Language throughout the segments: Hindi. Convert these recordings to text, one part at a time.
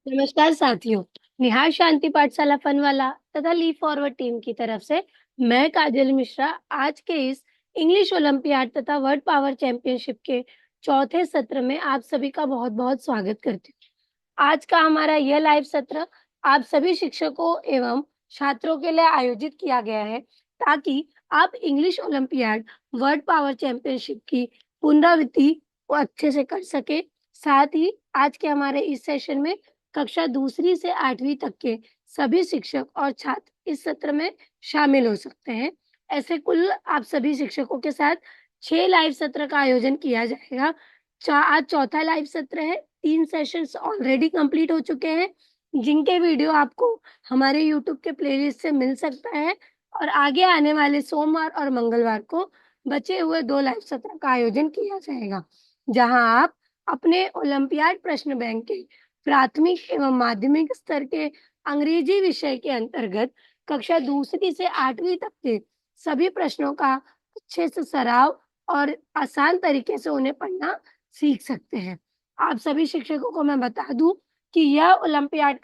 नमस्कार साथियों। निहार शांति पाठशाला फनवाला तथा लीप फॉरवर्ड टीम की तरफ से मैं काजल मिश्रा आज के इस इंग्लिश ओलंपियाड तथा वर्ल्ड पावर चैंपियनशिप के चौथे सत्र में आप सभी का बहुत-बहुत स्वागत करती हूँ। आज का हमारा यह लाइव सत्र आप सभी शिक्षकों एवं छात्रों के लिए आयोजित किया गया है ताकि आप English olympiad world power championship की पुनरावृत्ति को अच्छे से कर सके। साथ ही आज के हमारे इस सेशन में कक्षा दूसरी से 8वीं तक के सभी शिक्षक और छात्र इस सत्र में शामिल हो सकते हैं। ऐसे कुल आप सभी शिक्षकों के साथ 6 लाइव सत्र का आयोजन किया जाएगा। आज चौथा लाइव सत्र है। 3 सेशंस ऑलरेडी कंप्लीट हो चुके हैं, जिनके वीडियो आपको हमारे यूट्यूब के प्लेलिस्ट से मिल सकता है और आगे आने वाले सोमवार और मंगलवार को बचे हुए 2 लाइव सत्र का आयोजन किया जाएगा, जहां आप अपने ओलंपियाड प्रश्न बैंक के प्राथमिक एवं माध्यमिक स्तर के अंग्रेजी विषय के अंतर्गत कक्षा दूसरी से 8वीं तक के सभी प्रश्नों का अच्छे से सराव और आसान तरीके से उन्हें पढ़ना सीख सकते हैं। आप सभी शिक्षकों को मैं बता दूं कि यह ओलंपियाड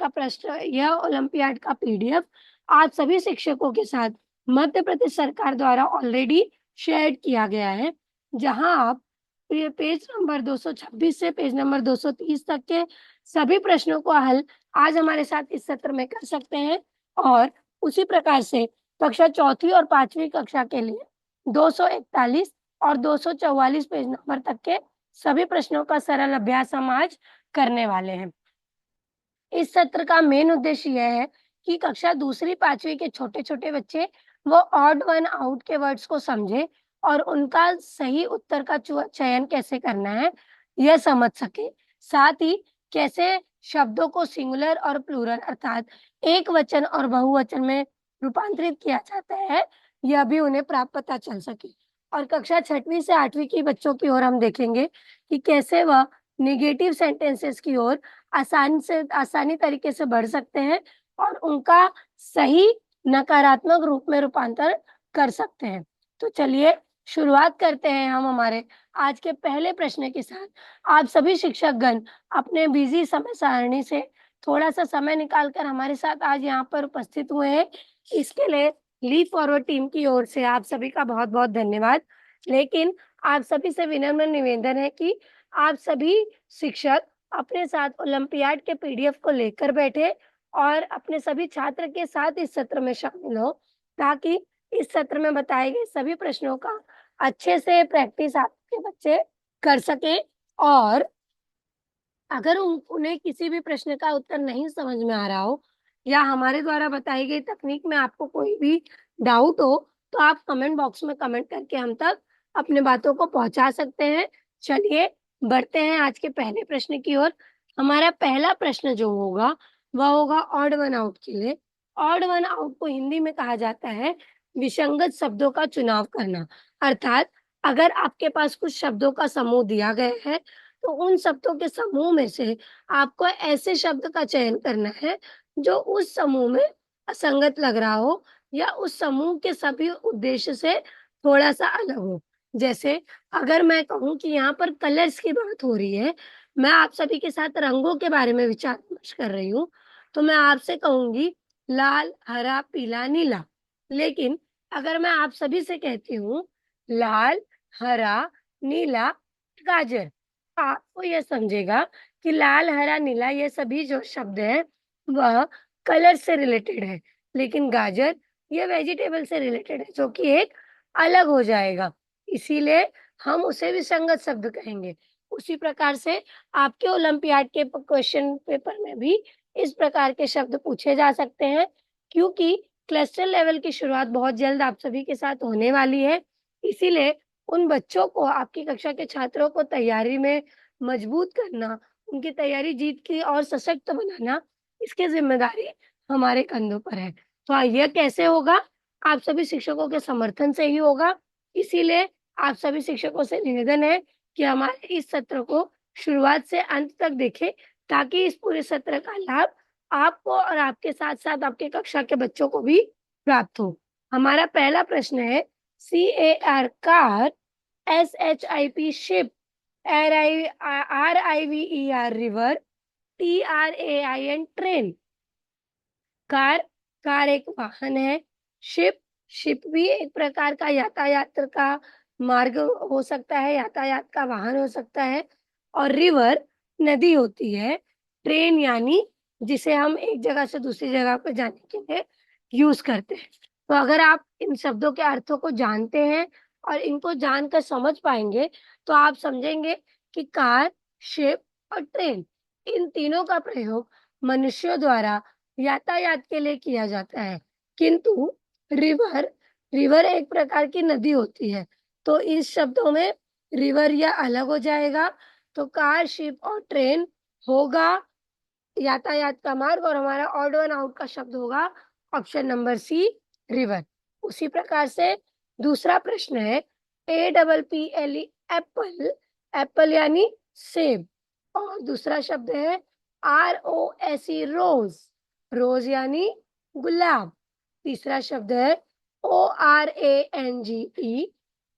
का पीडीएफ आप सभी शिक्षकों के साथ मध्य प्रदेश सरकार द्वारा ऑलरेडी शेयर किया गया है, जहां आप पेज नंबर 226 से पेज नंबर 230 तक के सभी प्रश्नों को हल आज हमारे साथ इस सत्र में कर सकते हैं और उसी प्रकार से कक्षा चौथी और पांचवी कक्षा के लिए 241 और 244 पेज नंबर तक के सभी प्रश्नों का सरल अभ्यास हम आज करने वाले हैं। इस सत्र का मेन उद्देश्य यह है कि कक्षा दूसरी पांचवी के छोटे-छोटे बच्चे वो ऑड वन आउट के वर्ड्स को समझे और उनका सही उत्तर का चयन कैसे करना है, यह समझ सके। साथ ही कैसे शब्दों को सिंगुलर और प्लूरल अर्थात एक वचन और बहुवचन में रूपांतरित किया जाता है, यह भी उन्हें पता चल सके। और कक्षा छठवीं से 8वीं के बच्चों की ओर हम देखेंगे कि कैसे वह नेगेटिव सेंटेंसेस की ओर आसानी तरीके से बढ़ सकते हैं और उनका सही नकारात्मक रूप में रूपांतर कर सकते हैं। तो चलिए शुरुआत करते हैं हम हमारे आज के पहले प्रश्न के साथ। आप सभी शिक्षकगण अपने बिजी समय सारणी से थोड़ा-सा समय निकाल कर हमारे साथ आज यहाँ पर उपस्थित हुए हैं। इसके लिए लीप फॉरवर्ड टीम की ओर से आप सभी का बहुत-बहुत धन्यवाद। लेकिन आप सभी से विनम्र निवेदन है कि आप सभी शिक्षक अपने साथ ओलंपियाड के पीडीएफ को लेकर बैठे और अपने सभी छात्र के साथ इस सत्र में शामिल हो, ताकि इस सत्र में बताए गए सभी प्रश्नों का अच्छे से प्रैक्टिस आपके बच्चे कर सकें और अगर उन्हें किसी भी प्रश्न का उत्तर नहीं समझ में आ रहा हो या हमारे द्वारा बताई गई तकनीक में आपको कोई भी डाउट हो, तो आप कमेंट बॉक्स में कमेंट करके हम तक अपने बातों को पहुंचा सकते हैं। चलिए बढ़ते हैं आज के पहले प्रश्न की ओर। हमारा पहला प्रश्न जो होगा वह होगा ऑड वन आउट के लिए। ऑड वन आउट को हिंदी में कहा जाता है विसंगत शब्दों का चुनाव करना। अर्थात अगर आपके पास कुछ शब्दों का समूह दिया गया है, तो उन शब्दों के समूह में से आपको ऐसे शब्द का चयन करना है जो उस समूह में असंगत लग रहा हो या उस समूह के सभी उद्देश्य से थोड़ा-सा अलग हो। जैसे अगर मैं कहूँ कि यहाँ पर कलर्स की बात हो रही है, मैं आप सभी के साथ रंगों के बारे में विचार-विमर्श कर रही हूँ, तो मैं आपसे कहूँगी लाल, हरा, पीला, नीला। लेकिन अगर मैं आप सभी से कहती हूँ लाल, हरा, नीला, गाजर, आपको यह समझेगा कि लाल, हरा, नीला ये सभी जो शब्द हैं, वह कलर से रिलेटेड है, लेकिन गाजर ये वेजिटेबल से रिलेटेड है, जो कि एक अलग हो जाएगा। इसीलिए हम उसे विसंगत शब्द कहेंगे। उसी प्रकार से आपके ओलंपियाड के क्वेश्चन पेपर में भी इस प्रकार के शब्द पूछे जा सकते हैं, क्योंकि क्लस्टर लेवल की शुरुआत बहुत जल्द आप सभी के साथ होने वाली है। इसीलिए उन बच्चों को, आपकी कक्षा के छात्रों को तैयारी में मजबूत करना, उनकी तैयारी जीत की और सशक्त बनाना, इसकी ज़िम्मेदारी हमारे कंधों पर है। तो यह कैसे होगा? आप सभी शिक्षकों के समर्थन से ही होगा। इसीलिए आप सभी शिक्षकों से निवेदन है कि हमारे इस सत्र को शुरुआत से अंत तक देखें, ताकि इस पूरे सत्र का लाभ आपको और आपके साथ-साथ आपके कक्षा के बच्चों को भी प्राप्त हो। हमारा पहला प्रश्न है CAR car, SHIP ship, RIVER river, TRAIN, train. Car, car एक वाहन है। शिप, शिप भी एक प्रकार का यातायात का मार्ग हो सकता है, यातायात का वाहन हो सकता है। और रिवर, नदी होती है। ट्रेन यानी जिसे हम एक जगह से दूसरी जगह पर जाने के लिए यूज करते हैं। तो अगर आप इन शब्दों के अर्थों को जानते हैं और इनको जानकर समझ पाएंगे, तो आप समझेंगे कि कार, शिप और ट्रेन, इन तीनों का प्रयोग मनुष्यों द्वारा यातायात के लिए किया जाता है। किंतु रिवर, रिवर एक प्रकार की नदी होती है। तो इस शब्दों में रिवर या अलग हो जाएगा। तो कार, शिप और ट्रेन होगा यातायात का मार्ग, और हमारा ऑड वन आउट का शब्द होगा ऑप्शन नंबर सी, रिवर। उसी प्रकार से दूसरा प्रश्न है, APPLE, एप्पल, एप्पल यानी सेब। और दूसरा शब्द है ROSE, रोज, रोज यानी गुलाब। तीसरा शब्द है ORANGE,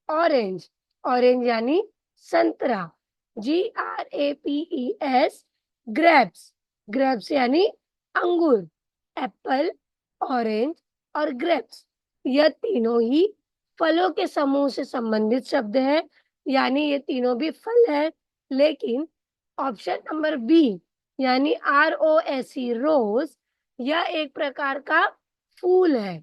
ऑरेंज, ऑरेंज यानी संतरा। GRAPES, ग्रेप्स, ग्रेप्स यानी अंगूर। एप्पल, ऑरेंज और ग्रेप्स, यह तीनों ही फलों के समूह से संबंधित शब्द है, यानी ये तीनों भी फल है। लेकिन ऑप्शन नंबर बी यानी ROSE, रोज, यह एक प्रकार का फूल है,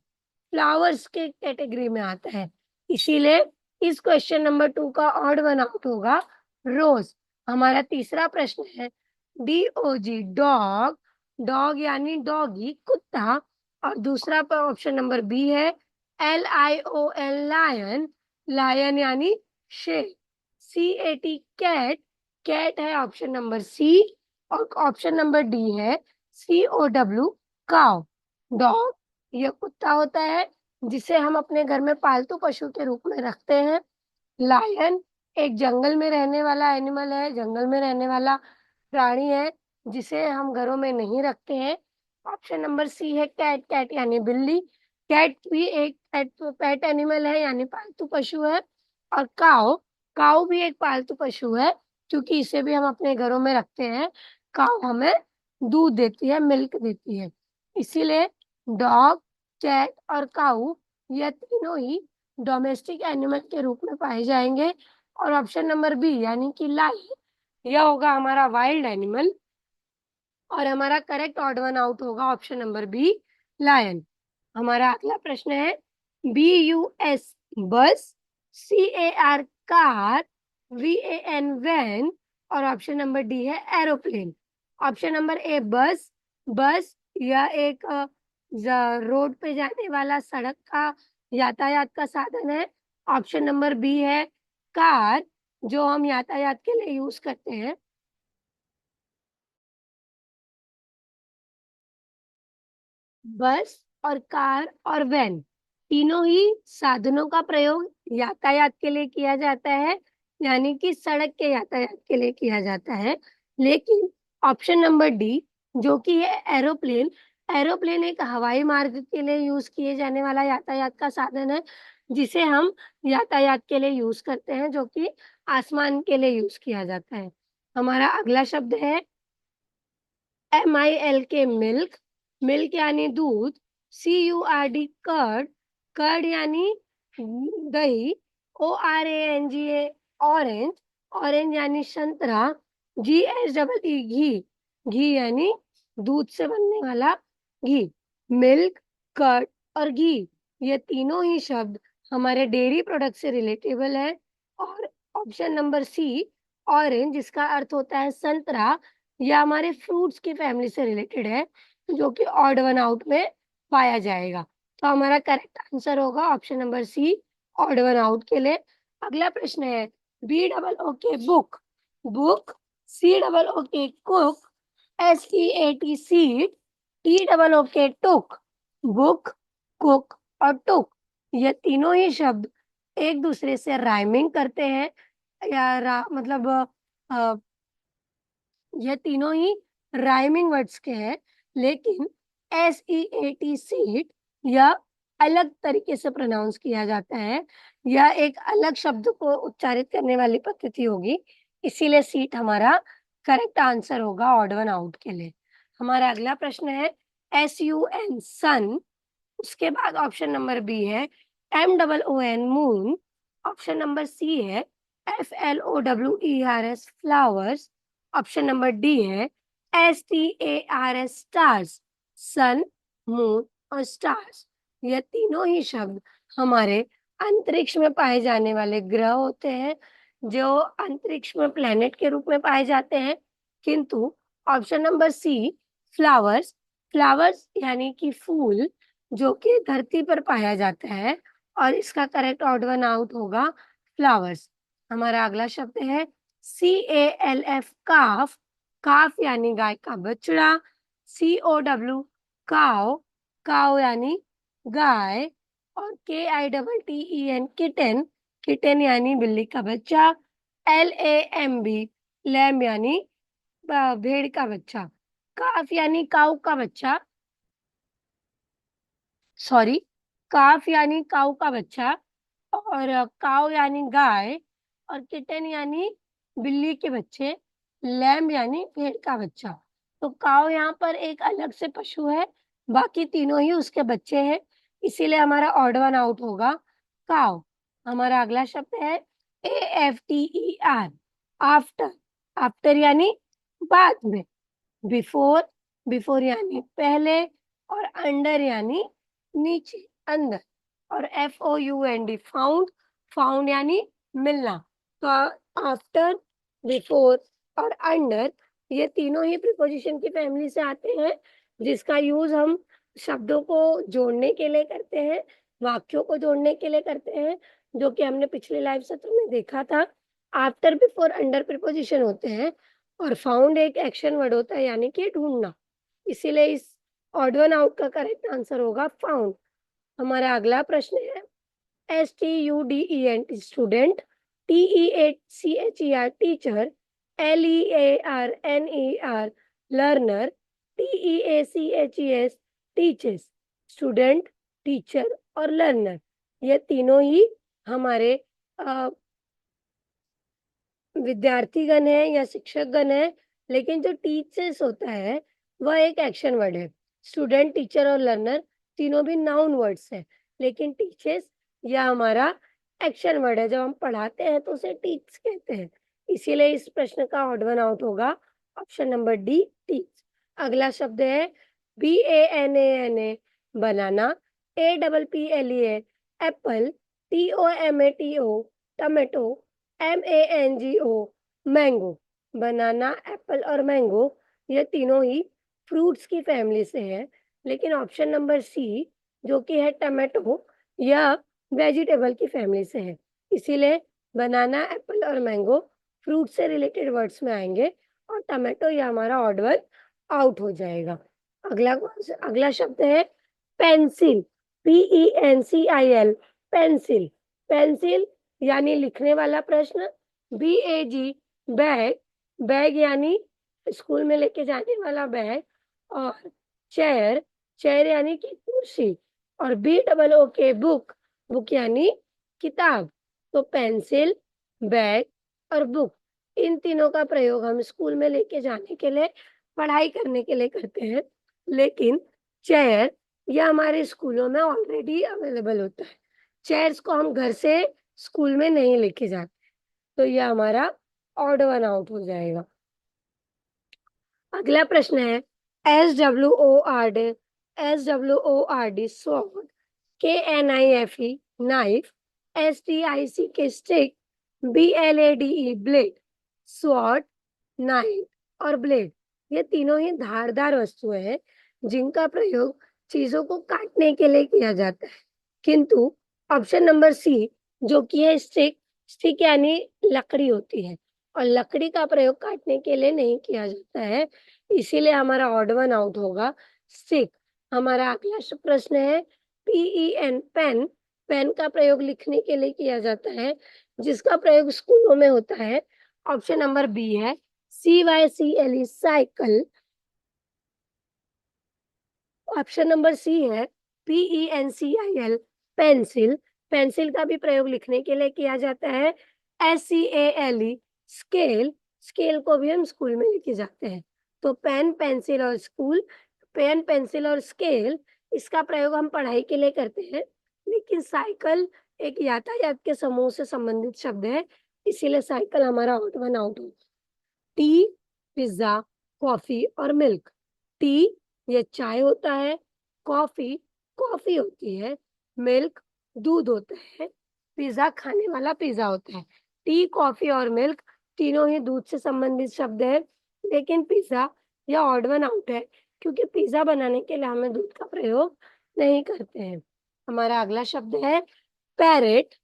फ्लावर्स के कैटेगरी में आता है। इसीलिए इस क्वेश्चन नंबर 2 का ऑड वन आउट होगा रोज। हमारा तीसरा प्रश्न है, DOG, डॉग, डॉग यानी डॉगी, कुत्ता। और दूसरा पर ऑप्शन नंबर बी है LION, लायन, लायन यानी शेर। CAT, कैट, कैट है ऑप्शन नंबर सी। और ऑप्शन नंबर डी है COW, काउ। डॉग, यह कुत्ता होता है जिसे हम अपने घर में पालतू पशु के रूप में रखते हैं। लायन एक जंगल में रहने वाला एनिमल है, जंगल में रहने वाला प्राणी है जिसे हम घरों में नहीं रखते हैं। ऑप्शन नंबर सी है कैट, कैट यानी बिल्ली। कैट भी एक पेट एनिमल है यानी पालतू पशु है। और काऊ, काऊ भी एक पालतू पशु है क्योंकि इसे भी हम अपने घरों में रखते हैं। काऊ हमें दूध देती है, मिल्क देती है। इसीलिए डॉग, कैट और काऊ, यह तीनों ही डोमेस्टिक एनिमल के रूप में पाए जाएंगे। और ऑप्शन नंबर बी यानी कि लायन, यह होगा हमारा वाइल्ड एनिमल। और हमारा करेक्ट ऑड वन आउट होगा ऑप्शन नंबर बी, लायन। हमारा अगला प्रश्न है, BUS, बस, CAR, कार, VAN, वैन। और ऑप्शन नंबर डी है एरोप्लेन। ऑप्शन नंबर ए बस, बस यह एक रोड पे जाने वाला सड़क का यातायात का साधन है। ऑप्शन नंबर बी है कार, जो हम यातायात के लिए यूज करते हैं। बस और कार और वैन, तीनों ही साधनों का प्रयोग यातायात के लिए किया जाता है, यानी कि सड़क के यातायात के लिए किया जाता है। लेकिन ऑप्शन नंबर डी जो कि है एरोप्लेन, एरोप्लेन एक हवाई मार्ग के लिए यूज किए जाने वाला यातायात का साधन है जिसे हम यातायात के लिए यूज करते हैं, जो कि आसमान के लिए यूज किया जाता है। हमारा अगला शब्द है MILK, मिल्क, मिल्क यानी दूध। CURD, कर्ड, कर्ड यानी दही। ORANGA, ऑरेंज, ऑरेंज यानी संतरा। GHEE, घी, घी यानी दूध से बनने वाला घी। मिल्क, कर्ड और घी, ये तीनों ही शब्द हमारे डेयरी प्रोडक्ट से रिलेटेबल है। और ऑप्शन नंबर सी, ऑरेंज, जिसका अर्थ होता है संतरा, या हमारे फ्रूट्स की फैमिली से रिलेटेड है, जो कि ऑड वन आउट में पाया जाएगा। तो हमारा करेक्ट आंसर होगा option number C, odd one out के लिए। अगला प्रश्न है, BOOK, book, book, COOK, cook, SEAT, seat, TOOK, took. Book, cook और टुक, ये तीनों ही शब्द एक दूसरे से राइमिंग करते हैं, या मतलब यह तीनों ही राइमिंग वर्ड्स के हैं। लेकिन SEAT, सीट, यह अलग तरीके से प्रोनाउंस किया जाता है। यह एक अलग शब्द को उच्चारित करने वाली पद्धति होगी, इसीलिए सीट हमारा करेक्ट आंसर होगा ऑड वन आउट के लिए। हमारा अगला प्रश्न है SUN सन, उसके बाद ऑप्शन नंबर बी है MOON moon, option number C है FLOWERS flowers, option number D है STARS स्टार्स। सन, मून और स्टार्स, ये तीनों ही शब्द हमारे अंतरिक्ष में पाए जाने वाले ग्रह होते हैं, जो अंतरिक्ष में प्लेनेट के रूप में पाए जाते हैं। किंतु option number C flowers, flowers यानी कि फूल, जो कि धरती पर पाया जाता है, और इसका करेक्ट ऑड वन आउट होगा फ्लावर्स। हमारा अगला शब्द है CALF काफ, काफ यानी गाय का बछड़ा, COW काव, काव यानी गाय, और KITTEN किटन, किटन यानी बिल्ली का बच्चा, LAMB लैम यानी भेड़ का बच्चा, काफ यानी काऊ का बच्चा, सॉरी, काफ यानी काऊ का बच्चा, और काव यानी गाय, और किटन यानी बिल्ली के बच्चे, लैम यानी भेड़ का बच्चा। तो काव यहाँ पर एक अलग से पशु है, बाकी तीनों ही उसके बच्चे हैं, इसीलिए हमारा ऑड वन आउट होगा काव। हमारा अगला शब्द है AFTER आफ्टर, आफ्टर यानी बाद में, बिफोर, बिफोर यानी पहले, और अंडर यानी नीचे, अंदर, और FOUND फाउंड, फाउंड यानी मिलना। तो आफ्टर, बिफोर और अंडर, ये तीनों ही प्रीपोजिशन की फैमिली से आते हैं, जिसका यूज हम शब्दों को जोड़ने के लिए करते हैं, वाक्यों को जोड़ने के लिए करते हैं, जो कि हमने पिछले लाइव सत्र में देखा था। आफ्टर, बिफोर, अंडर प्रीपोजिशन होते हैं, और फाउंड एक एक्शन वर्ड होता है, यानी कि ढूंढना। इसीलिए इस ऑड वन आउट का करेक्ट आंसर होगा फाउंड। हमारा अगला प्रश्न है STUDENT student, TEACHER teacher, LEARNER learner, TEACHES teachers. Student, teacher और लर्नर, ये तीनों ही हमारे विद्यार्थीगण है या शिक्षकगण है, लेकिन जो टीचर्स होता है वह एक एक्शन वर्ड है। स्टूडेंट, टीचर और लर्नर तीनों भी नाउन वर्ड्स है, लेकिन टीचर्स यह हमारा एक्शन वर्ड है। जब हम पढ़ाते हैं तो उसे टीच कहते हैं, इसीलिए इस प्रश्न का ऑड वन आउट होगा ऑप्शन नंबर डी, टीच। अगला शब्द है BANANA banana, APPLE apple, TOMATO tomato, MANGO mango. Banana, apple और मैंगो, ये तीनों ही फ्रूट्स की फैमिली से है, लेकिन ऑप्शन नंबर सी जो कि है टमेटो, यह वेजिटेबल की फैमिली से है। इसीलिए बनाना, एप्पल और मैंगो फ्रूट से रिलेटेड वर्ड्स में आएंगे, और टमेटो यह हमारा ऑड वन आउट हो जाएगा। अगला अगला शब्द है पेंसिल, PENCIL पेंसिल, पेंसिल यानी लिखने वाला प्रश्न, BAG बैग, बैग यानी स्कूल में लेके जाने वाला बैग, और चेयर, चेयर यानी कि कुर्सी, और BOOK बुक, बुक यानी किताब। तो पेंसिल, बैग और बुक, इन तीनों का प्रयोग हम स्कूल में लेके जाने के लिए, पढ़ाई करने के लिए करते हैं, लेकिन चेयर यह हमारे स्कूलों में ऑलरेडी अवेलेबल होता है। चेयर्स को हम घर से स्कूल में नहीं लेके जाते, तो यह हमारा ऑड वन आउट हो जाएगा। अगला प्रश्न है SWORD sword, KNIFE knife, STICK stick, BLADE blade. Sword, knife और ब्लेड, ये तीनों ही धारदार वस्तुएं हैं, जिनका प्रयोग चीजों को काटने के लिए किया जाता है। किंतु ऑप्शन नंबर सी जो कि है स्टिक, स्टिक यानी लकड़ी होती है, और लकड़ी का प्रयोग काटने के लिए नहीं किया जाता है, इसीलिए हमारा ऑड वन आउट होगा स्टिक। हमारा अगला प्रश्न है PEN पेन, पेन का प्रयोग लिखने के लिए किया जाता है, जिसका प्रयोग स्कूलों में होता है। ऑप्शन नंबर बी है CYCLE cycle, option number C है PENCIL पेंसिल, पेंसिल का भी प्रयोग लिखने के लिए किया जाता है। SCALE स्केल, स्केल को भी हम स्कूल में लेके जाते हैं। तो पेन, पेंसिल और स्कूल, पेन, पेंसिल और स्केल इसका प्रयोग हम पढ़ाई के लिए करते हैं। लेकिन साइकिल एक यातायात के समूह से संबंधित शब्द है, इसीलिए साइकिल हमारा ऑड वन आउट होगा। टी, पिज्जा, कॉफी और मिल्क। टी ये चाय होता है, कॉफी कॉफी होती है, मिल्क दूध होता है, पिज्जा खाने वाला पिज्जा होता है। टी, कॉफी और मिल्क तीनों ही दूध से संबंधित शब्द है, लेकिन पिज्जा या ऑड वन आउट है क्योंकि पिज्जा बनाने के लिए हमें दूध का प्रयोग नहीं करते हैं। हमारा अगला शब्द है पैरेट,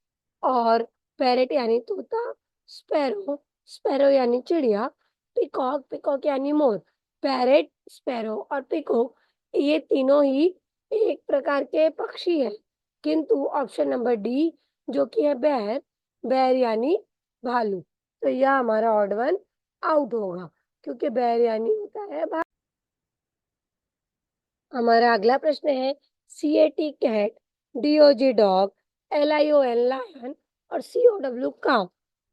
और पैरेट यानी तोता, स्पैरो, स्पैरो यानी चिड़िया, पिकॉक, पिकॉक यानी मोर। पैरेट, स्पैरो और पिकॉक ये तीनों ही एक प्रकार के पक्षी हैं, किंतु ऑप्शन नंबर डी जो कि है बैर, बैर यानी भालू, तो यह हमारा ऑड वन आउट होगा क्योंकि बैर यानी होता है भालू। हमारा अगला प्रश्न है CAT cat, DOG dog, LION lion और COW काउ।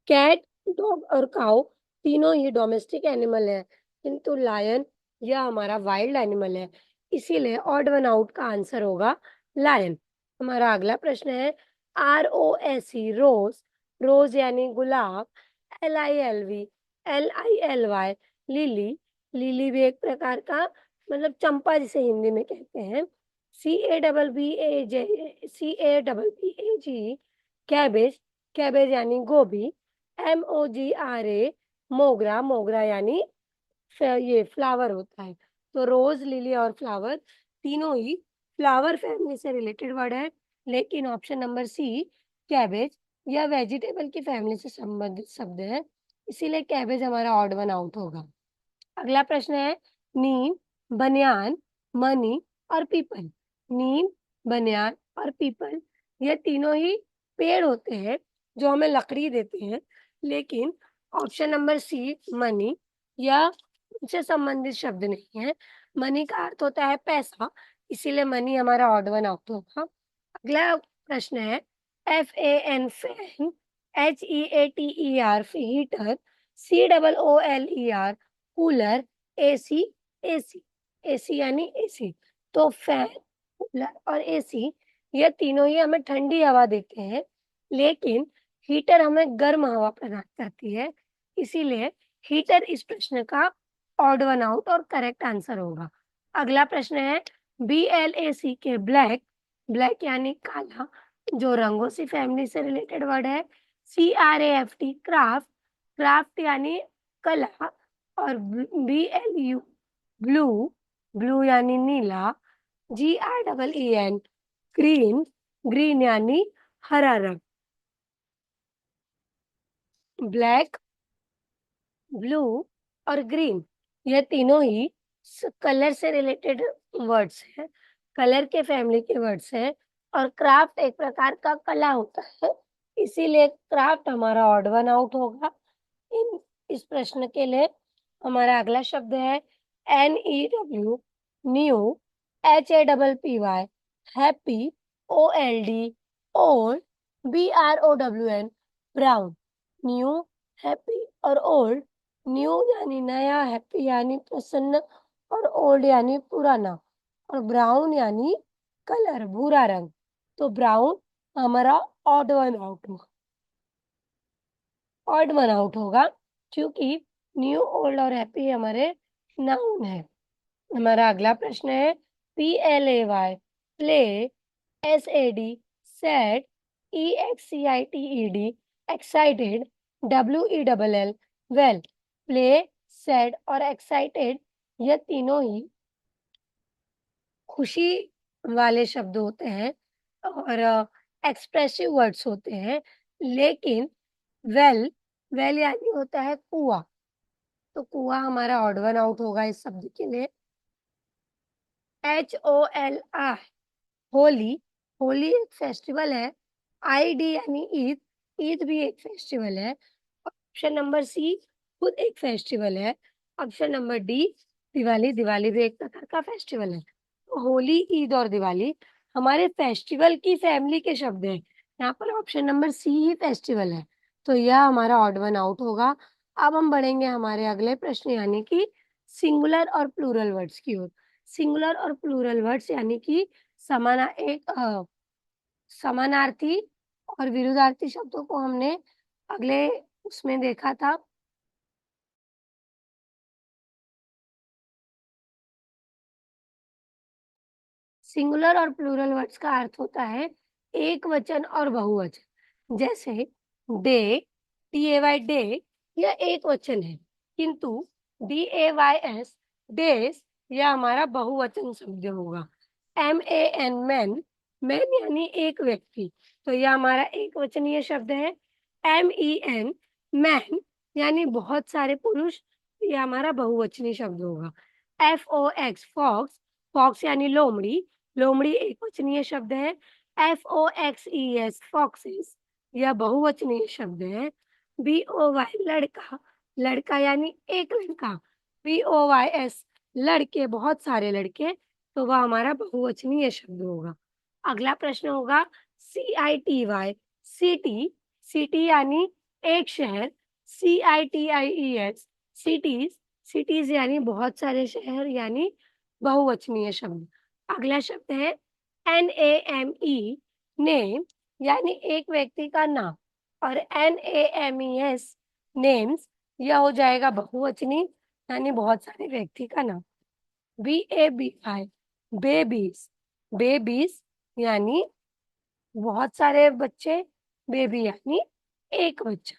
कैट, डॉग और काउ तीनों ही डोमेस्टिक एनिमल है, किंतु लायन यह हमारा वाइल्ड एनिमल है, इसीलिए ऑड वन आउट का आंसर होगा लायन। हमारा अगला प्रश्न है ROSE रोज, रोज यानी गुलाब, LILV, LILY लिली, लिली भी एक प्रकार का मतलब चंपा जिसे हिंदी में कहते हैं। CABBAG कैबेज, कैबेज यानी गोभी, MOGRA मोगरा, मोगरा यानी ये फ्लावर होता है। तो रोज, लिली और फ्लावर तीनों ही फ्लावर फैमिली से रिलेटेड वर्ड है, लेकिन ऑप्शन नंबर सी कैबेज या वेजिटेबल की फैमिली से संबंधित शब्द है, इसीलिए कैबेज हमारा ऑड वन आउट होगा। अगला प्रश्न है नीम, बनियान, मनी और पीपल। नीम, बनियान और पीपल ये तीनों ही पेड़ होते हैं जो हमें लकड़ी देते हैं, लेकिन ऑप्शन नंबर सी मनी या उनसे संबंधित शब्द नहीं है। मनी का अर्थ होता है पैसा, इसीलिए मनी हमारा ऑड वन आउट होगा। अगला प्रश्न है FAN fan, HEATER heater, COOLER cooler, AC, AC, AC यानी एसी। तो फैन, कूलर और एसी ये तीनों ही हमें ठंडी हवा देते हैं, लेकिन हीटर हमें गर्म हवा प्रदान करती है, इसीलिए हीटर इस प्रश्न का ऑड वन आउट और करेक्ट आंसर होगा। अगला प्रश्न है BLACK ब्लैक, ब्लैक यानी काला, जो रंगों से फैमिली से रिलेटेड वर्ड है। CRAFT क्राफ्ट, क्राफ्ट यानी कला, और BLU ब्लू, ब्लू यानी नीला, GREEN ग्रीन, ग्रीन यानी हरा रंग। ब्लैक, ब्लू और ग्रीन ये तीनों ही कलर से रिलेटेड वर्ड्स हैं, कलर के फैमिली के वर्ड्स हैं, और क्राफ्ट एक प्रकार का कला होता है, इसीलिए क्राफ्ट हमारा ऑड वन आउट होगा इन इस प्रश्न के लिए। हमारा अगला शब्द है NEW new, HAPPY happy, OLD old, BROWN brown. New, happy और ओल्ड, न्यू यानी नया, हैप्पी यानी प्रसन्न और ओल्ड यानी पुराना, और ब्राउन यानी कलर भूरा रंग। तो ब्राउन हमारा ऑड वन आउट होगा, ऑड वन आउट होगा क्योंकि न्यू, ओल्ड और हैप्पी हमारे नाउन है। हमारा अगला प्रश्न है PLAY play, SAD sad, EXCITED excited, WELL well. Play, sad और एक्साइटेड ये तीनों ही खुशी वाले शब्द होते हैं और एक्सप्रेसिव वर्ड्स होते हैं, लेकिन वेल, वेल यानी होता है कुआं, तो कुआं हमारा ऑड वन आउट होगा इस शब्द के लिए। HOLI होली, होली एक फेस्टिवल है। ID यानी ईद, ईद भी एक फेस्टिवल है। ऑप्शन नंबर सी खुद एक फेस्टिवल है। Option number D Diwali, Diwali भी एक प्रकार का फेस्टिवल है। तो होली, ईद और दिवाली हमारे फेस्टिवल की फैमिली के शब्द हैं। यहाँ पर ऑप्शन नंबर सी ही फेस्टिवल है, तो यह हमारा ऑड वन आउट होगा। अब हम बढ़ेंगे हमारे अगले प्रश्न यानी कि सिंगुलर और प्लूरल वर्ड्स की ओर। सिंगुलर और प्लूरल वर्ड्स यानी कि समानार्थी और विरुद्धार्थी शब्दों को हमने अगले उसमें देखा था। सिंगुलर और प्लूरल वर्ड्स का अर्थ होता है एक वचन और बहुवचन। जैसे डे, DAY डे, यह एक वचन है, किंतु DAYS डेज यह हमारा बहुवचन शब्द होगा। MAN मैन, मैन यानी एक व्यक्ति, तो यह हमारा एक वचनीय शब्द है। MEN मैन यानी बहुत सारे पुरुष, यह हमारा बहुवचनीय शब्द होगा। FOX फॉक्स, फॉक्स यानी लोमड़ी, लोमड़ी एकवचनीय शब्द है। FOXES फॉक्सेस यह बहुवचनीय शब्द है। BOY लड़का, लड़का यानी एक लड़का। BOYS लड़के, बहुत सारे लड़के, तो वह हमारा बहुवचनीय शब्द होगा। अगला प्रश्न होगा CITY, सिटी, सिटी यानी एक शहर। CITIES सिटीज, सिटीज यानी बहुत सारे शहर यानी बहुवचनीय शब्द। अगला शब्द है NAME, नेम यानी एक व्यक्ति का नाम, और NAMES नेम्स यह हो जाएगा बहुवचनी यानी बहुत सारे व्यक्ति का नाम। BABY बेबीज, बेबीज यानी बहुत सारे बच्चे, बेबी यानी एक बच्चा।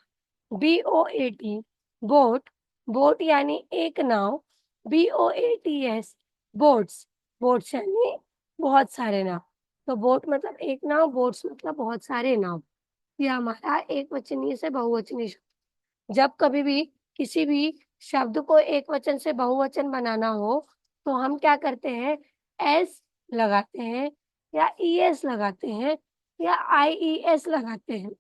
BOAT बोट, बोट यानी एक नाव। BOATS बोट्स, बोट्स यानी बहुत सारे नाव। तो बोट मतलब एक नाव, बोट्स मतलब बहुत सारे नाव। यह हमारा एक वचनीय से बहुवचनीय शब्द। जब कभी भी किसी भी शब्द को एक वचन से बहुवचन बनाना हो तो हम क्या करते हैं, एस लगाते हैं या ES लगाते हैं या IES लगाते हैं।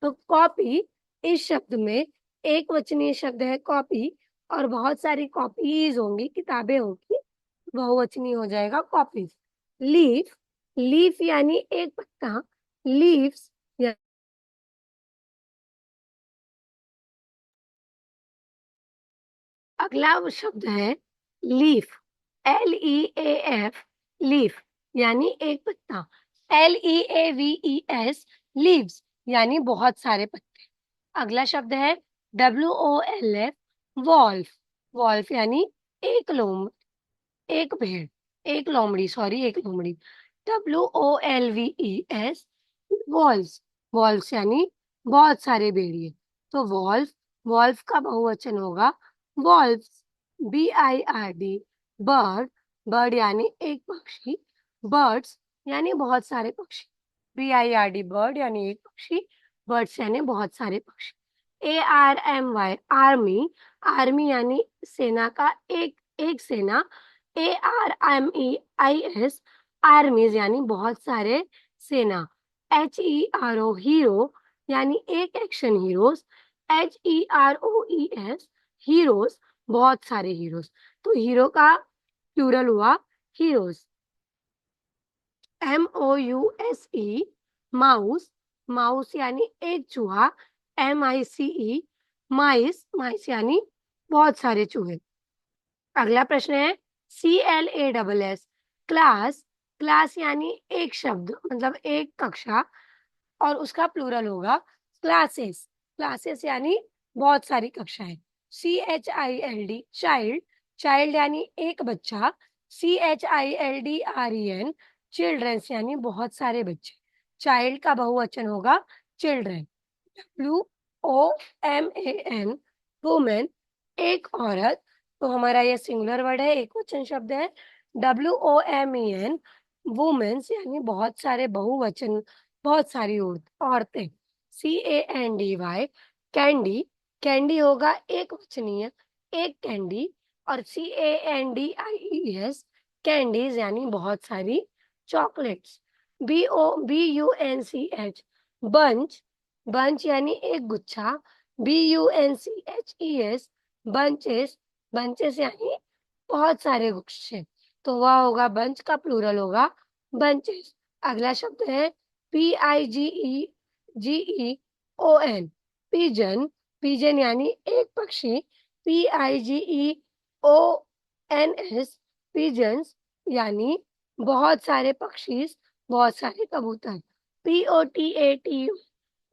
तो कॉपी, इस शब्द में एक वचनीय शब्द है कॉपी, और बहुत सारी कॉपीज होंगी, किताबें होंगी, बहुवचनीय हो जाएगा कॉपीज। लीफ, लीफ यानी एक पत्ता, लीव्स। अगला शब्द है लीफ, LEAF लीफ यानी एक पत्ता। LEAVES लीव्स यानी बहुत सारे पत्ते। अगला शब्द है WOLF वॉल्फ, वॉल्फ यानी एक लोम, एक भेड़, एक लोमड़ी, सॉरी एक लोमड़ी। WOLVES वॉल्व्स, वॉल्व्स यानी बहुत सारे भेड़िए। तो वॉल्फ, वॉल्फ का बहुवचन होगा वॉल्व्स। BIRD बर्ड, बर्ड यानी एक पक्षी, बर्ड्स यानी बहुत सारे पक्षी। BIRD बर्ड यानी एक पक्षी, बर्ड्स यानी बहुत सारे पक्षी। ARMY आर्मी, आर्मी यानी सेना का एक सेना। ARMEIS आर्मीज यानी बहुत सारे सेना। HERO हीरो यानी एक एक्शन हीरोज। HEROES हीरोज बहुत सारे हीरोज, तो हीरो का प्लूरल हुआ हीरोज। MOUSE माउस, माउस यानी एक चूहा। MICE माइस, माइस यानी बहुत सारे चूहे। अगला प्रश्न है CLASS क्लास, क्लास यानी एक शब्द मतलब एक कक्षा, और उसका प्लूरल होगा क्लासेस, क्लासेस यानी बहुत सारी कक्षाएं। CHILD चाइल्ड, चाइल्ड यानी एक बच्चा। CHILDREN चिल्ड्रंस यानी बहुत सारे बच्चे, चाइल्ड का बहुवचन होगा चिल्ड्रन। WOMAN वुमेन एक औरत, तो हमारा ये सिंगुलर वर्ड है, एक वचन शब्द है। WOMEN वुमेन्स यानी बहुत सारे बहुवचन, बहुत सारी औरतें। CANDY कैंडी, कैंडी होगा एक वचनीय, एक कैंडी। और CANDIES कैंडीज यानी बहुत सारी चॉकलेट्स। BUNCH बंच, बंच यानी एक गुच्छा। BUNCHES बंचेस, बंचेस यानी बहुत सारे गुच्छे, तो वह होगा बंच का प्लूरल होगा बंचेस। अगला शब्द है PIGEGEON पिजन, पिजन यानी एक पक्षी, PIGEONS, पिजन्स यानी बहुत सारे पक्षी, बहुत सारे कबूतर। POTATO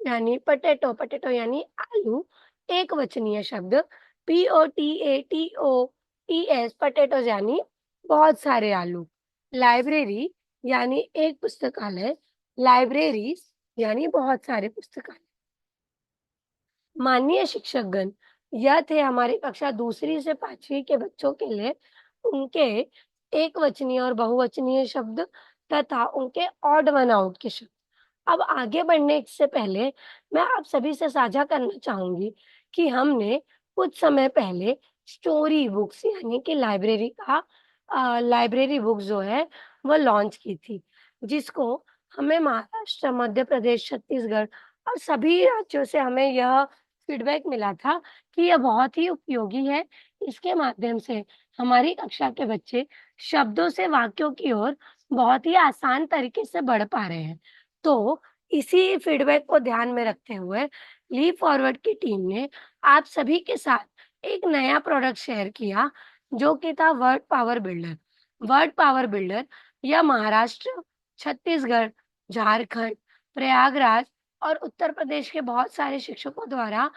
यानी पटेटो, पटेटो यानी आलू, एक वचनीय शब्द। POTATOES, पटेटोज यानी बहुत सारे आलू। लाइब्रेरी यानी एक पुस्तकालय, लाइब्रेरीज यानी बहुत सारे पुस्तकालय। माननीय शिक्षकगण, यह थे हमारी कक्षा दूसरी से 5वीं के बच्चों के लिए उनके एकवचनीय और बहुवचनीय शब्द तथा उनके ऑड वन आउट के शब्द। अब आगे बढ़ने से पहले मैं आप सभी से साझा करना चाहूँगी कि हमने कुछ समय पहले स्टोरी बुक्स यानी कि लाइब्रेरी बुक्स जो है वो लॉन्च की थी, जिसको हमें महाराष्ट्र, मध्य प्रदेश, छत्तीसगढ़ और सभी राज्यों से हमें यह फीडबैक मिला था कि यह बहुत ही उपयोगी है। इसके माध्यम से हमारी कक्षा के बच्चे शब्दों से वाक्यों की ओर बहुत ही आसान तरीके से बढ़ पा रहे हैं। तो इसी फीडबैक को ध्यान में रखते हुए लीप फॉरवर्ड की टीम ने आप सभी के साथ एक नया प्रोडक्ट शेयर किया, जो कि था word power builder. Word power builder यह महाराष्ट्र, छत्तीसगढ़, झारखंड, प्रयागराज और उत्तर प्रदेश के बहुत सारे शिक्षकों द्वारा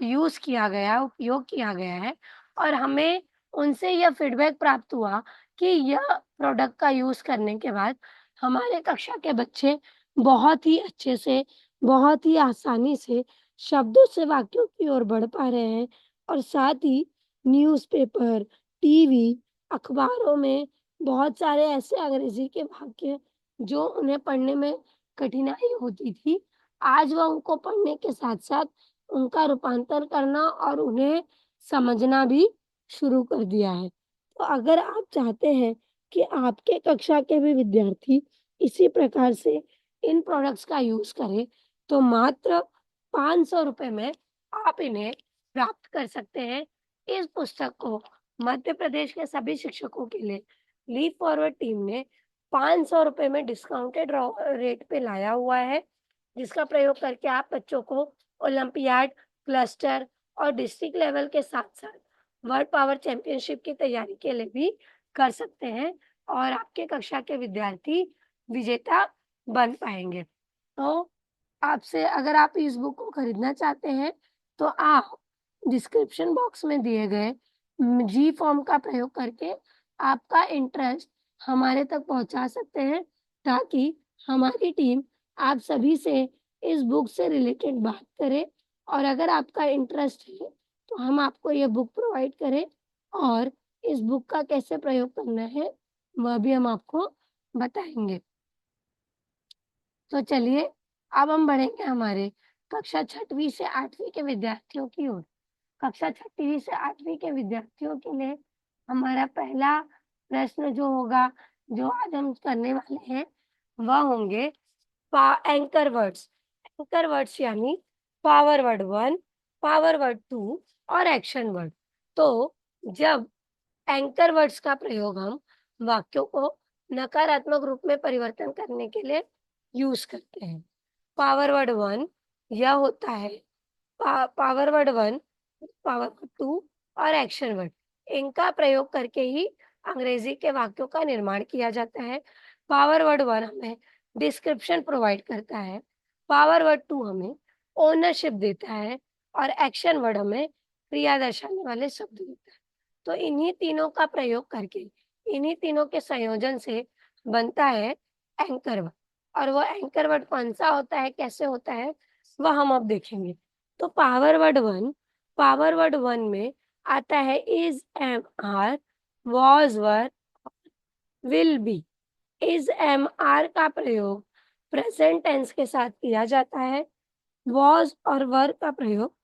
यूज़ किया गया, उपयोग किया गया है और हमें उनसे यह फीडबैक प्राप्त हुआ कि यह प्रोडक्ट का यूज़ करने के बाद हमारे कक्षा के बच्चे बहुत ही अच्छे से, बहुत ही आसानी से शब्दों से वाक्यों की ओर बढ़ पा रहे हैं और साथ ही न्यूज़पेपर, टीवी, अखबारों में बहुत सारे ऐसे अंग्रेजी के वाक्य जो उन्हें पढ़ने में कठिनाई होती थी, आज वह उनको पढ़ने के साथ-साथ उनका रूपांतर करना और उन्हें समझना भी शुरू कर दिया है। तो अगर आप चाहते हैं कि आपके कक्षा के भी विद्यार्थी इसी प्रकार से इन प्रोडक्ट्स का यूज़ करें, तो मात्र ₹500 में आप इन्हें प्राप्त कर सकते हैं। इस पुस्तक को मध्य प्रदेश के सभी शिक्षकों के लिए लीप फॉरवर्ड टीम ने ₹500 में डिस्काउंटेड रेट पे लाया हुआ है, जिसका प्रयोग करके आप बच्चों को ओलंपियाड, क्लस्टर और डिस्ट्रिक्ट लेवल के साथ-साथ वर्ल्ड पावर चैंपियनशिप की तैयारी के लिए भी कर सकते हैं और आपके कक्षा के विद्यार्थी विजेता बन पाएँगे। तो आपसे अगर आप इस बुक को खरीदना चाहते हैं, तो आप डिस्क्रिप्शन बॉक्स में दिए गए जी फॉर्म का प्रयोग करके आपका इंटरेस्ट हमारे तक पहुँचा सकते हैं, ताकि हमारी टीम आप सभी से इस बुक से रिलेटेड बात करे और अगर आपका इंटरेस्ट है, तो हम आपको ये बुक प्रोवाइड करें और इस बुक का कैसे प्रयोग करना है, वह भी हम आपको बताएँगे। तो चलिए, अब हम बढ़ेंगे हमारे कक्षा 6वीं से 8वीं के विद्यार्थियों की ओर। कक्षा 6वीं से 8वीं के विद्यार्थियों के लिए हमारा पहला प्रश्न जो होगा, जो आज हम करने वाले हैं, वह होंगे एंकर वर्ड्स। एंकर वर्ड्स यानी पावर वर्ड 1, पावर वर्ड 2 और एक्शन वर्ड। तो जब एंकर वर्ड्स का प्रयोग हम वाक्यों को नकारात्मक रूप में परिवर्तन करने के लिए यूज़ करते हैं। पावर वर्ड 1 यह होता है पावर वर्ड 1, पावर वर्ड 2 और एक्शन वर्ड। इनका प्रयोग करके ही अंग्रेजी के वाक्यों का निर्माण किया जाता है। पावर वर्ड 1 हमें डिस्क्रिप्शन प्रोवाइड करता है। पावर वर्ड 2 हमें ओनरशिप देता है और एक्शन वर्ड हमें क्रिया दर्शाने वाले शब्द देता है। तो इन्हीं तीनों का प्रयोग करके, इन्हीं तीनों के संयोजन से बनता है एंकर वर्ड। और वो एंकर वर्ड कौन-सा होता है, कैसे होता है, वह हम अब देखेंगे। तो पावर वर्ड 1 में आता है is, am, are, was, were, will be. Is, am, are का प्रयोग प्रेज़ेंट टेंस के साथ किया जाता है। वाज़ और वर का प्रयोग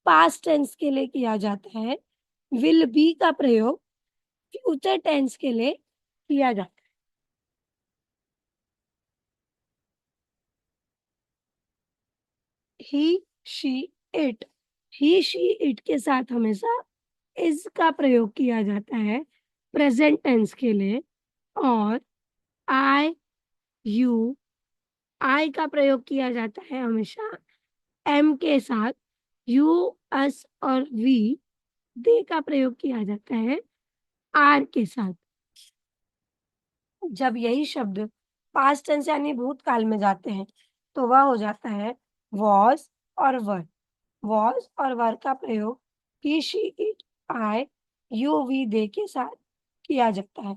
पास्ट टेंस के लिए किया जाता है। विल बी का प्रयोग फ्यूचर टेंस के लिए किया जाता है। He, she, it. He, she, it के साथ हमेशा इज़ का प्रयोग किया जाता है प्रेज़ेंट टेंस के लिए और आई, यू, आई का प्रयोग किया जाता है हमेशा एम के साथ। यू अस और वी, दे का प्रयोग किया जाता है आर के साथ। जब यही शब्द पास्ट टेंस यानी भूतकाल में जाते हैं तो वह हो जाता है वॉज और वर। वॉज और वर का प्रयोग he, she, it, I, you, we, they के साथ किया जाता है।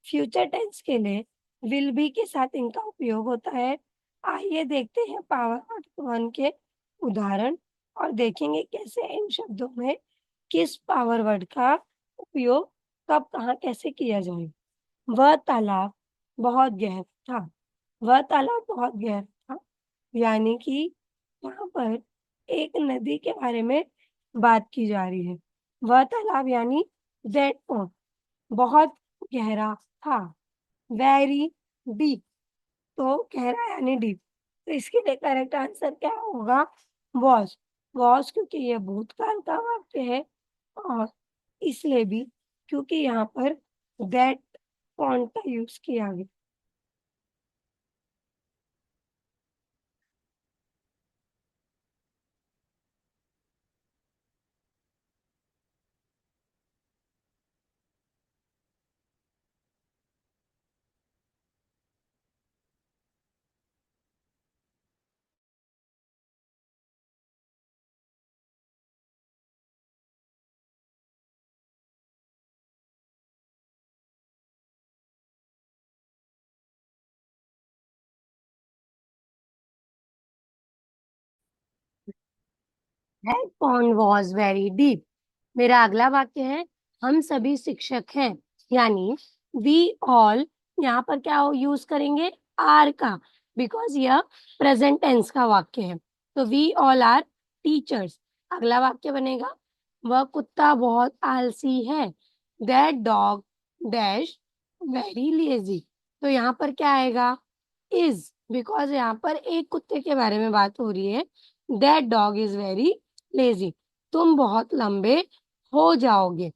फ्यूचर टेंस के लिए विल बी के साथ इनका उपयोग होता है। आइए देखते हैं पावर वर्ड वन के उदाहरण और देखेंगे कैसे इन शब्दों में किस पावर वर्ड का उपयोग कब कहाँ कैसे किया जाए। वह तालाब बहुत गहरा था। वह तालाब बहुत गहरा था यानी कि यहाँ पर एक नदी के बारे में बात की जा रही है। वह तालाब यानी दैट पॉन्ड बहुत गहरा था। वेरी डीप, तो गहरा यानी डीप। तो इसके लिए करेक्ट आंसर क्या होगा? वॉज। वॉज क्योंकि यह भूतकाल का वाक्य है और इसलिए भी क्योंकि यहाँ पर दैट पॉन्ड का यूज किया गया। That pond was very deep। मेरा अगला वाक्य है हम सभी शिक्षक हैं, यानी वी ऑल। यहाँ पर क्या यूज करेंगे? आर का, बिकॉज यह प्रेजेंट टेंस का वाक्य है। तो वी ऑल आर टीचर्स। अगला वाक्य बनेगा वह कुत्ता बहुत आलसी है। That dog dash very lazy. तो यहाँ पर क्या आएगा? इज, बिकॉज यहाँ पर एक कुत्ते के बारे में बात हो रही है। That dog is very lazy. तुम बहुत लंबे हो जाओगे।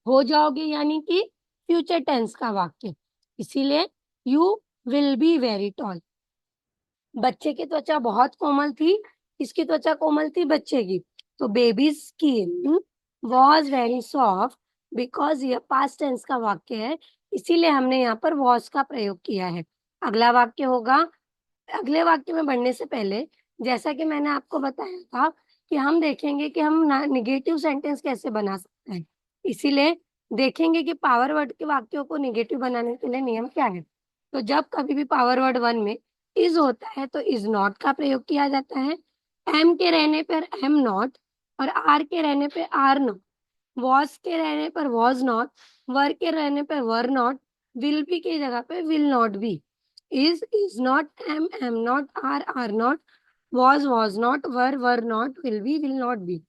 हो जाओगे यानी कि फ्यूचर टेंस का वाक्य, इसीलिए you will B very tall. बच्चे की त्वचा बहुत कोमल थी। किसकी त्वचा कोमल थी? बच्चे की। तो baby skin was very soft, because ये पास्ट टेंस का वाक्य है, इसीलिए हमने यहाँ पर वॉज का प्रयोग किया है। अगला वाक्य होगा, अगले वाक्य में बढ़ने से पहले जैसा कि मैंने आपको बताया था कि हम देखेंगे कि हम निगेटिव सेंटेंस कैसे बना सकते हैं। इसीलिए देखेंगे कि पावर वर्ड के वाक्यों को निगेटिव बनाने के लिए नियम क्या है। तो जब कभी भी पावर वर्ड वन में इज होता है तो इज नॉट का प्रयोग किया जाता है। एम के रहने पर एम नॉट और आर के रहने पर आर नॉट। वॉज के रहने पर वॉज नॉट, वर के रहने पर वर नॉट, विल बी की जगह पे will not B. is not, am not, are not, was not, were not, will not be।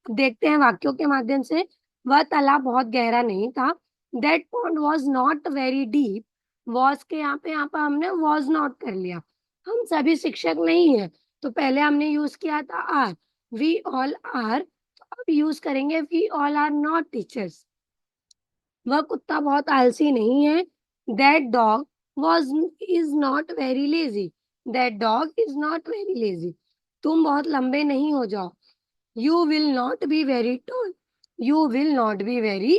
देखते हैं वाक्यों के माध्यम से। वह तालाब बहुत गहरा नहीं था। That pond was not very deep. Was के यहाँ पे हमने वॉज नॉट कर लिया। हम सभी शिक्षक नहीं है, तो पहले हमने यूज किया था आर। वी ऑल आर, अब यूज करेंगे we all are not teachers. वह कुत्ता बहुत आलसी नहीं है। That dog was is not very lazy. That dog is not very lazy. तुम बहुत लंबे नहीं हो जाओ। You will not be very tall. You will not be very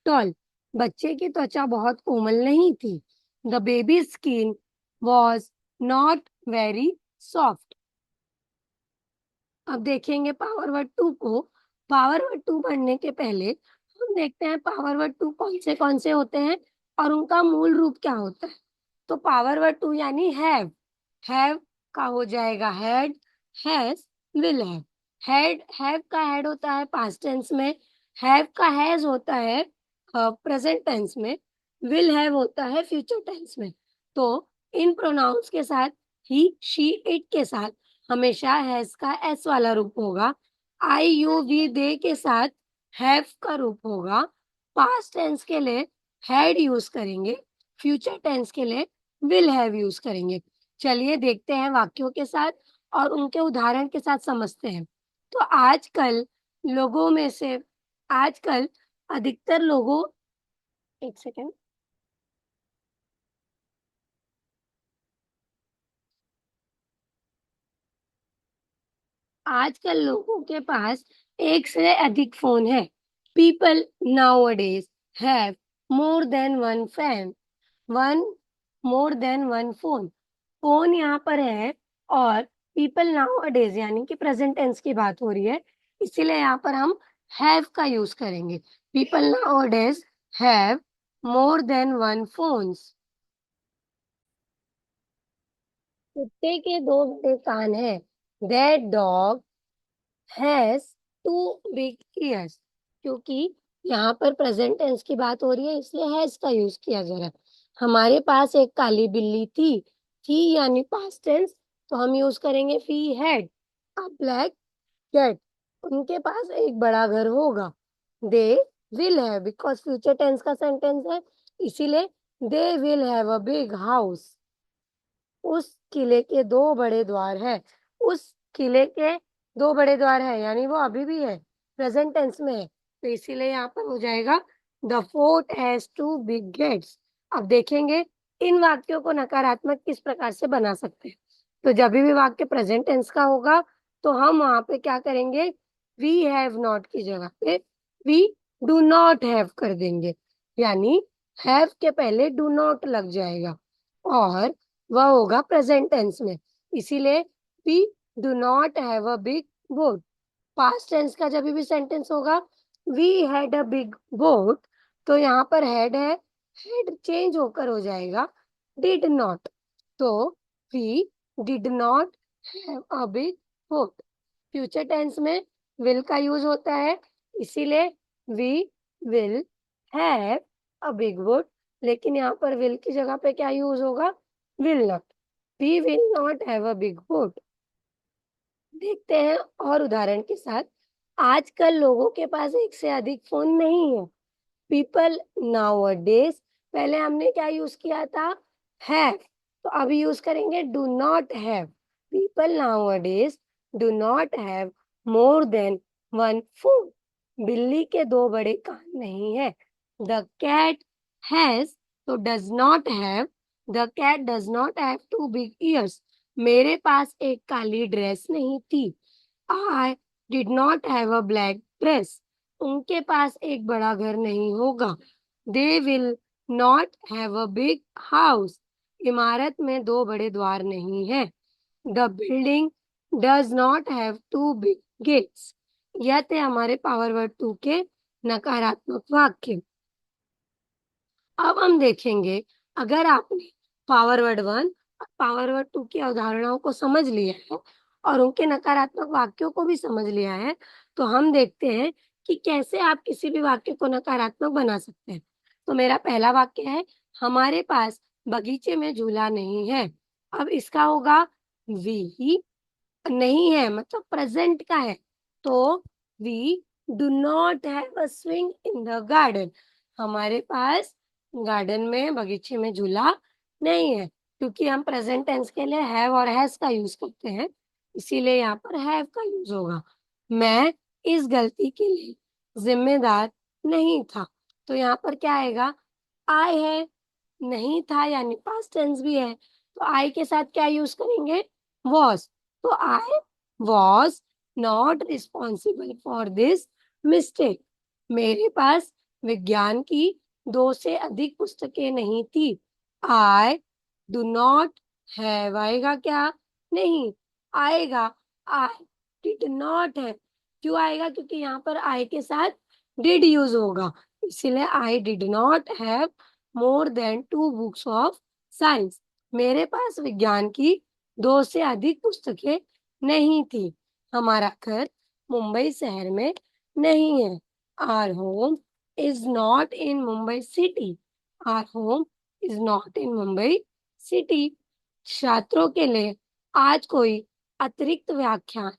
tall. बच्चे की त्वचा बहुत कोमल नहीं थी। The baby skin was not very soft. अब देखेंगे पावर वर्ड टू को। पावर वर्ड टू पढ़ने के पहले हम देखते हैं पावर वर्ड टू कौन से होते हैं और उनका मूल रूप क्या होता है। तो पावर वर्ड टू यानी हैव का हो जाएगा had, has, will have. Have का हैड होता है पास्ट टेंस में। हैव का हैज होता है प्रेजेंट टेंस में। विल हैव होता है फ्यूचर टेंस में। तो इन प्रोनाउंस के साथ ही, शी, इट के साथ हमेशा हैज का एस वाला रूप होगा। आई, यू, वी, दे के साथ हैव का रूप होगा। पास्ट टेंस के लिए हैड यूज करेंगे। फ्यूचर टेंस के लिए विल हैव यूज करेंगे। चलिए देखते हैं वाक्यों के साथ और उनके उदाहरण के साथ समझते हैं। तो आजकल लोगों में से, आजकल अधिकतर लोगों, एक सेकेंड, आजकल लोगों के पास एक से अधिक फोन है। People nowadays have more than one more than one phone. Phone यहाँ पर है और पीपल नाउअडेज यानी कि प्रेजेंट टेंस की बात हो रही है, इसीलिए यहाँ पर हम हैव का यूज करेंगे। People nowadays have more than one phones. कुत्ते के दो बड़े कान हैं। That dog has two big ears. क्योंकि यहाँ पर प्रेजेंट टेंस की बात हो रही है, इसलिए हैज का यूज किया जा रहा है। हमारे पास एक काली बिल्ली थी यानी पास्ट टेंस, तो हम यूज करेंगे we had a black cat. उनके पास एक बड़ा घर होगा। They will have, because future tense का सेंटेंस है, इसीलिए they will have a big house. उस किले के दो बड़े द्वार है। उस किले के दो बड़े द्वार है यानी वो अभी भी है, प्रेजेंट टेंस में है, तो इसीलिए यहाँ पर हो जाएगा the fort has two big gates. अब देखेंगे इन वाक्यों को नकारात्मक किस प्रकार से बना सकते हैं। तो जब भी वाक्य प्रेजेंट टेंस का होगा तो हम वहां पे क्या करेंगे, वी हैव नॉट की जगह पे वी डू नॉट हैव कर देंगे, यानी हैव के पहले डू नॉट लग जाएगा और वह होगा प्रेजेंट टेंस में। इसीलिए we do not have a big boat. Past tense का जब भी सेंटेंस होगा we had a big boat, तो यहाँ पर हैड चेंज होकर हो जाएगा डिड नॉट। तो we did not have a big boat. Future tense में विल का यूज होता है, इसीलिए we will have a big boat. लेकिन यहाँ पर विल की जगह पे क्या यूज होगा, will not. We will not have a big boat. देखते हैं और उदाहरण के साथ। आजकल लोगों के पास एक से अधिक फोन नहीं है। पीपल नाउअडेज, पहले हमने क्या यूज किया था, हैव, तो अभी यूज करेंगे do not have. People nowadays do not have more than one phone. बिल्ली के दो बड़े कान नहीं है। द कैट हैज, तो does not have, the cat does not have two big ears. मेरे पास एक काली ड्रेस नहीं थी। I did not have a black dress. उनके पास एक बड़ा घर नहीं होगा। They will not have a big house. इमारत में दो बड़े द्वार नहीं है। The building does not have two big gates. यह थे हमारे पावर वर्ड टू के नकारात्मक वाक्य। अब हम देखेंगे, अगर आपने पावर वर्ड वन और पावर वर्ड टू की अवधारणाओं को समझ लिया है और उनके नकारात्मक वाक्यों को भी समझ लिया है, तो हम देखते हैं कि कैसे आप किसी भी वाक्य को नकारात्मक बना सकते हैं। तो मेरा पहला वाक्य है, हमारे पास बगीचे में झूला नहीं है। अब इसका होगा वी, नहीं है मतलब प्रेजेंट का है, तो we do not have a swing in the garden. हमारे पास गार्डन में बगीचे में झूला नहीं है, क्योंकि हम प्रेजेंट टेंस के लिए हैव और हैज का यूज करते हैं, इसीलिए यहाँ पर हैव का यूज होगा। मैं इस गलती के लिए जिम्मेदार नहीं था, तो यहाँ पर क्या आएगा, आई है, नहीं था यानी पास्ट टेंस भी है, तो आई के साथ क्या यूज करेंगे, वॉज। तो आई was not responsible for this mistake. मेरे पास विज्ञान की दो से अधिक पुस्तकें नहीं थी। आई डू नॉट हैव, आएगा क्या, नहीं आएगा, आई डिड नॉट है। क्यों आएगा, क्योंकि यहाँ पर आई के साथ डिड यूज होगा, इसीलिए I did not have more than two books of science. मेरे पास विज्ञान की दो से अधिक पुस्तकें नहीं थी। हमारा घर मुंबई शहर में नहीं है। Our home is not in Mumbai city. Our home is not in Mumbai city. छात्रों के लिए आज कोई अतिरिक्त व्याख्यान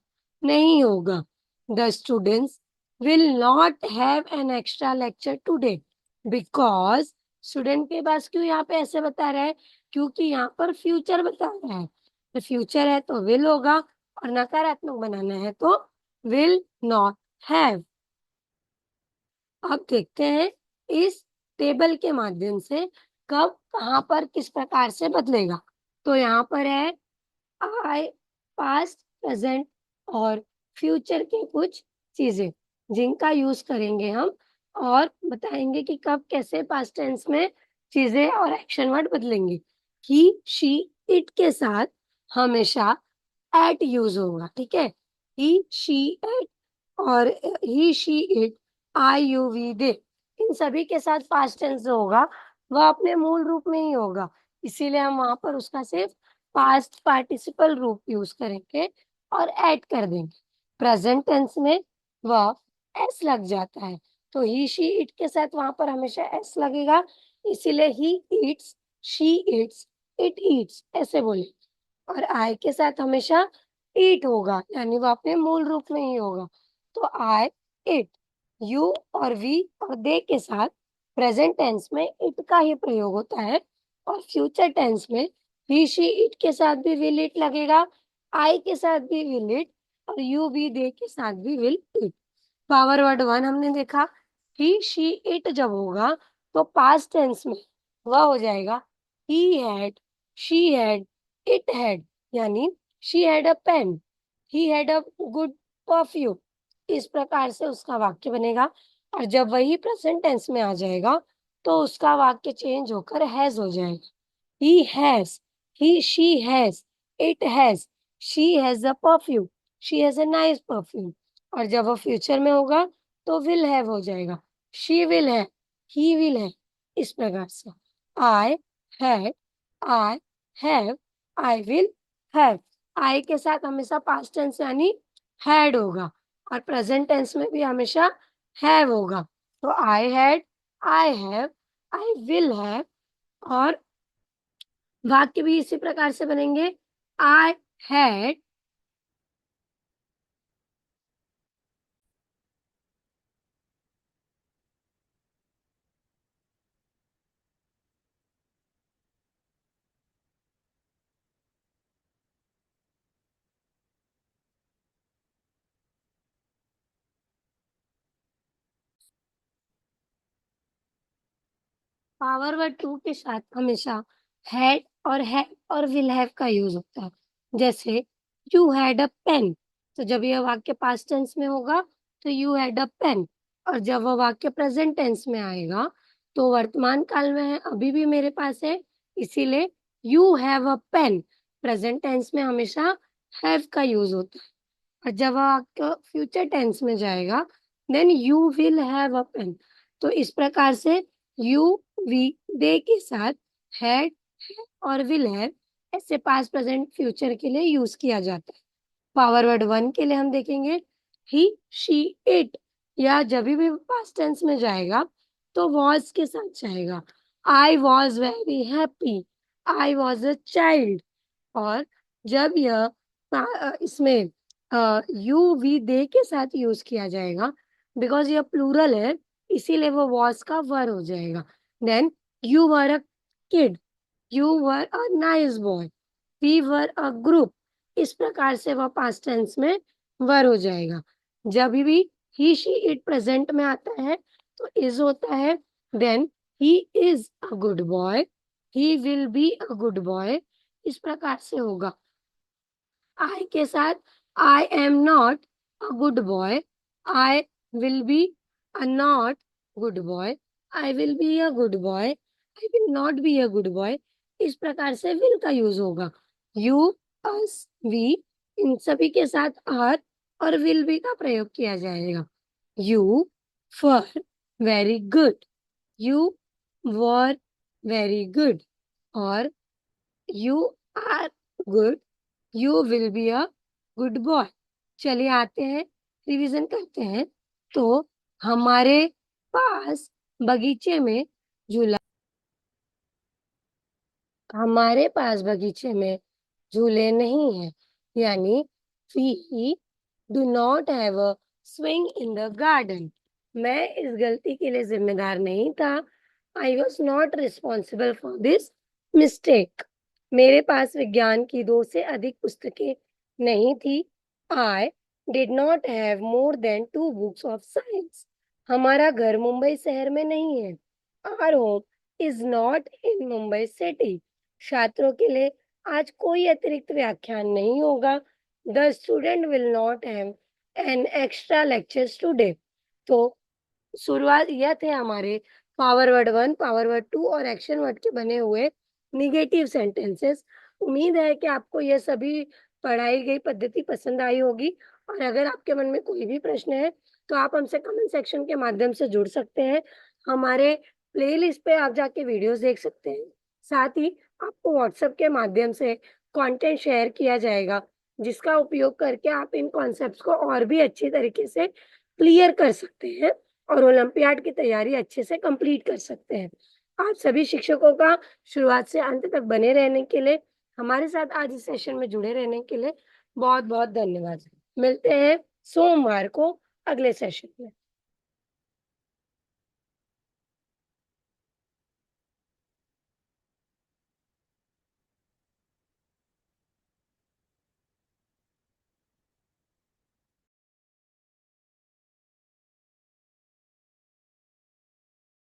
नहीं होगा। The students will not have an extra lecture today because, student के पास क्यों यहाँ पे ऐसे बता रहा है, क्योंकि यहाँ पर फ्यूचर बता रहा है, तो फ्यूचर है तो विल होगा और नकारात्मक बनाना है तो विल नॉट हैव। अब देखते हैं इस टेबल के माध्यम से कब कहाँ पर किस प्रकार से बदलेगा। तो यहाँ पर है आई, पास्ट, प्रेजेंट और फ्यूचर के कुछ चीजें जिनका यूज करेंगे हम और बताएंगे कि कब कैसे पास्ट टेंस में चीजें और एक्शन वर्ड बदलेंगे। ही शी इट के साथ हमेशा एट यूज होगा, ठीक है। ही शी एट और he she it I you we they, इन सभी के साथ पास्ट टेंस जो होगा वह अपने मूल रूप में ही होगा, इसीलिए हम वहां पर उसका सिर्फ पास्ट पार्टिसिपल रूप यूज करेंगे और ऐड कर देंगे। प्रेजेंट टेंस में वह एस लग जाता है, तो ही शी इट के साथ वहां पर हमेशा एस लगेगा, इसीलिए he eats, she Yeats, it eats ऐसे बोले। और आई के साथ हमेशा ईट होगा, यानी वो अपने मूल रूप में ही होगा, तो आई इट। यू और वी और दे के साथ प्रेजेंट टेंस में इट का ही प्रयोग होता है, और फ्यूचर टेंस में ही शी इट के साथ भी विल इट लगेगा, आई के साथ भी विल इट, और यू वी दे के साथ भी will it. Power word one हमने देखा, ही शी इट जब होगा तो पास्ट टेंस में वह हो जाएगा he had, she had, it had, यानी she had a pen, he had a good perfume, इस प्रकार से उसका वाक्य बनेगा। और जब वही प्रेजेंट टेंस में आ जाएगा तो उसका वाक्य चेंज होकर हैज हो जाएगा। He has, she has, it has, she has a perfume, she has a nice perfume। और जब वो फ्यूचर में होगा तो will have हो जाएगा, she will have, he will have, इस प्रकार से। I had, I have, I will have। I के साथ हमेशा पास्ट टेंस यानी had होगा, और प्रेजेंट टेंस में भी हमेशा have होगा। तो I had, I have, I will have, और वाक्य भी इसी प्रकार से बनेंगे। I had, power word two के साथ हमेशा हैड और है और विल हैव का यूज होता है। जैसे यू हैड अ पेन, तो जब यह वाक्य पास्ट टेंस में होगा तो यू हैड अ पेन, और जब वह वाक्य प्रेजेंट टेंस में आएगा तो वर्तमान काल में है, अभी भी मेरे पास है, इसीलिए you have a pen, present tense में हमेशा हैव का यूज होता है। और जब आपका फ्यूचर टेंस में जाएगा then you will have a pen. तो इस प्रकार से यू वी दे के साथ हैड और विल हैव ऐसे पास्ट प्रेजेंट फ्यूचर के लिए यूज किया जाता है। पावर वर्ड वन के लिए हम देखेंगे ही शी इट, या जब भी पास्ट टेंस में जाएगा तो वॉज के साथ जाएगा। I was very happy, I was a child. और जब यह इसमें यू वी दे के साथ यूज किया जाएगा, बिकॉज यह प्लूरल है इसीलिए वो वॉज का वर हो जाएगा। Then you were a kid, you were a nice boy, we were a group, इस प्रकार से वह पास्ट टेंस में वर हो जाएगा। जब भी ही शी इट प्रेजेंट में आता है तो इज होता है, then he is a good boy, he will be a good boy, इस प्रकार से होगा। आई के साथ I am not a good boy, I will be a not good boy, I will be a good boy, I will not be a good boy, इस प्रकार से विल का यूज होगा। यू, अस, वी, इन सभी के साथ आर और विल बी का प्रयोग किया जाएगा। You for very good, you were very good, और you are good, you will be a good boy. चलिए आते हैं, रिवीजन करते हैं। तो हमारे पास बगीचे में झूला, हमारे पास बगीचे में झूले नहीं है, यानी we do not have a swing in the garden. मैं इस गलती के लिए जिम्मेदार नहीं था। I was not responsible for this mistake. मेरे पास विज्ञान की दो से अधिक पुस्तकें नहीं थी। I did not have more than two books of science. हमारा घर मुंबई शहर में नहीं है। Our home is not in Mumbai city. छात्रों के लिए आज कोई अतिरिक्त व्याख्यान नहीं होगा। The student will not have and extra lectures today. तो शुरुआत यह थे हमारे पावर वर्ड 1, पावर वर्ड 2 और एक्शन वर्ड के बने हुए निगेटिव सेंटेंसेस। उम्मीद है कि आपको यह सभी पढ़ाई गई पद्धति पसंद आई होगी, और अगर आपके मन में कोई भी प्रश्न है तो आप हमसे कमेंट सेक्शन के माध्यम से जुड़ सकते हैं। हमारे प्लेलिस्ट पे आप जाके वीडियोस देख सकते हैं। साथ ही आपको व्हाट्सएप के माध्यम से कंटेंट शेयर किया जाएगा, जिसका उपयोग करके आप इन कॉन्सेप्ट्स को और भी अच्छी तरीके से क्लियर कर सकते हैं और ओलंपियाड की तैयारी अच्छे से कंप्लीट कर सकते हैं। आप सभी शिक्षकों का शुरुआत से अंत तक बने रहने के लिए, हमारे साथ आज इस सेशन में जुड़े रहने के लिए बहुत-बहुत धन्यवाद। मिलते हैं सोमवार को अगले सेशन में।